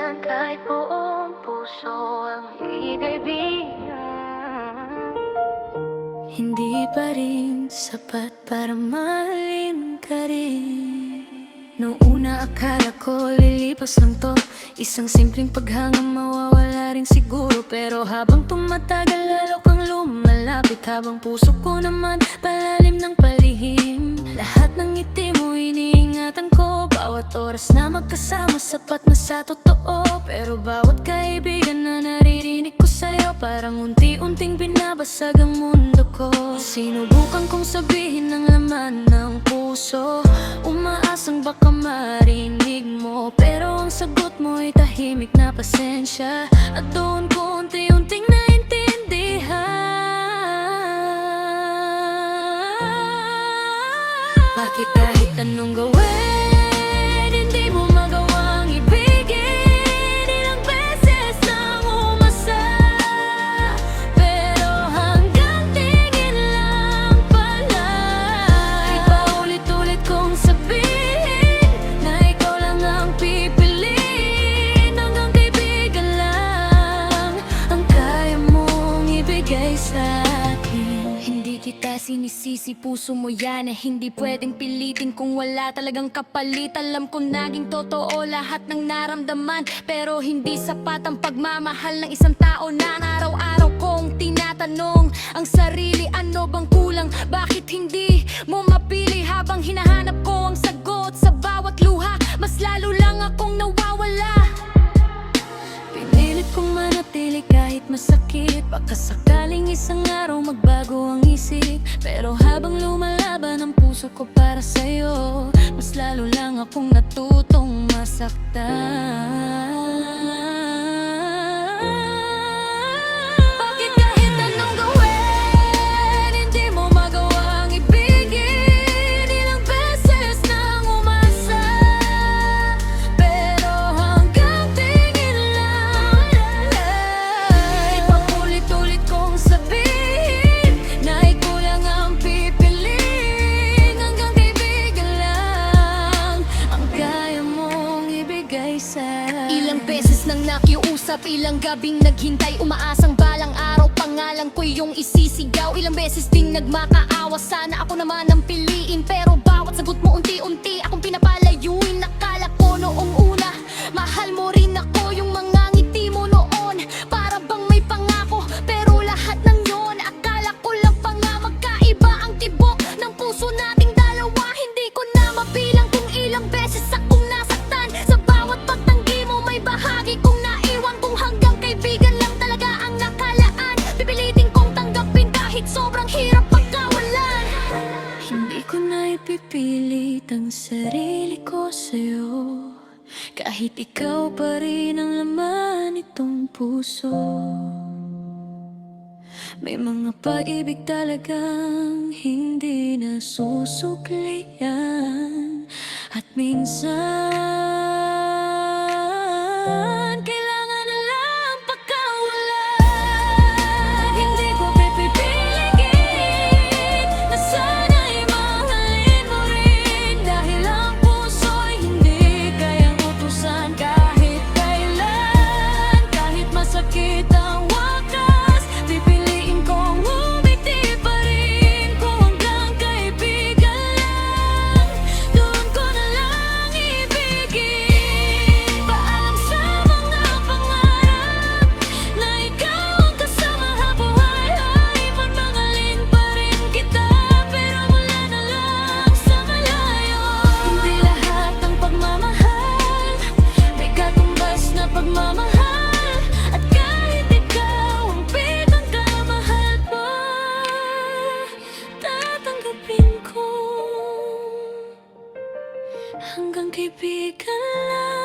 saan kahit buong puso ang ikaibigan. Hindi pa rin sapat para mahalin ka rin. Noong una akala ko lilipas lang to, isang simpleng paghanga mawawala rin siguro. Pero habang tumatagal lalo kang lumalapit, habang puso ko naman palalim ng palihim. Lahat ng ngiti mo iniingatan ko, bawat oras na magkasama sapat na sa totoo. Pero bawat kaibigan na naririnig ko sa'yo, parang unti-unting binabasag ang mundo ko. Sinubukan kong sabihin ang laman ng puso, umaasang baka marinig mo, pero ang sagot mo ay tahimik na pasensya. At doon ko unti-unting naintindihan, bakit kahit anong gawin hindi mo magawang ibigin. Ilang beses nang umasa, pero hanggang tingin lang pala. Ipaulit-ulit kong sabihin na ikaw lang ang pipiliin. Hanggang kaibigan lang ang kaya mong ibigay sa'kin. Hindi kita sinisisi, puso mo yan na hindi pwedeng pilitin. Kung wala talagang kapalit, alam ko naging totoo lahat ng naramdaman. Pero hindi sapat ang pagmamahal ng isang tao na araw-araw kong tinatanong ang sarili, ano bang kulang? Bakit hindi mo mapili? Habang hinahanap ko ang sagot sa bawat luha, mas lalo lang akong nawawala. Pinilit kong manatili kahit masakit, baka sakaling isang araw magbago ang isip. Pero habang lumalaban ang puso ko para sa'yo, mas lalo lang akong natutong masaktan. Bakit kahit anong gawin hindi mo magawang ibigin. Ilang beses nang umasa, pero hanggang tingin lang. Ipaulit-ulit kong sabihin na ikaw lang ang pipiliin. Hanggang kaibigan lang ang kaya mong ibigay sa'kin. Ilang beses nang nakiusap, ilang gabing naghintay, umaasang balang araw pangalan ko yung isisigaw. Ilang beses ding nagmakaawa, sana ako naman ang piliin. Pero bawat sagot mo unti-unti akong pinapalayuin. Nakala ko noong una mahal mo rin ako, yung mga ngiti mo noon para bang may pangako. Pero lahat ng yon akala ko lang pa nga, magkaiba ang tibok ng puso nating dalawa. Hindi ko na mabilang kung ilang beses akong nasaktan. Sa bawat pagtanggi mo may bahagi kong naiwan. Kung hanggang kaibigan lang talaga ang nakalaan, pipilitin kong tanggapin kahit sobrang hirap pagkawalan. Hindi ko na ipipilit ang sarili ko sa'yo, kahit ikaw pa rin ang laman nitong puso. May mga pag-ibig talagang hindi nasusuklian, at minsan kailangan na lang pagkawalan. Hindi ko pipipiligin na sana'y mahalin mo rin, dahil ang puso'y hindi kayang utusan kahit kailan. Kahit masakit ang wakas, pipiliin kong umiti pa rin. Kung hanggang kaibigan lang, doon ko na lang ibigin. Paalam sa mga pangarap na ikaw ang kasama habang buhay. Magmamahalin pa rin kita, pero mula na lang sa malayo. Hindi lahat ng pagmamahal may katumbas na pagmamahal, at kahit ikaw ang pinagkamahal pa, tatanggapin ko hanggang kaibigan lang.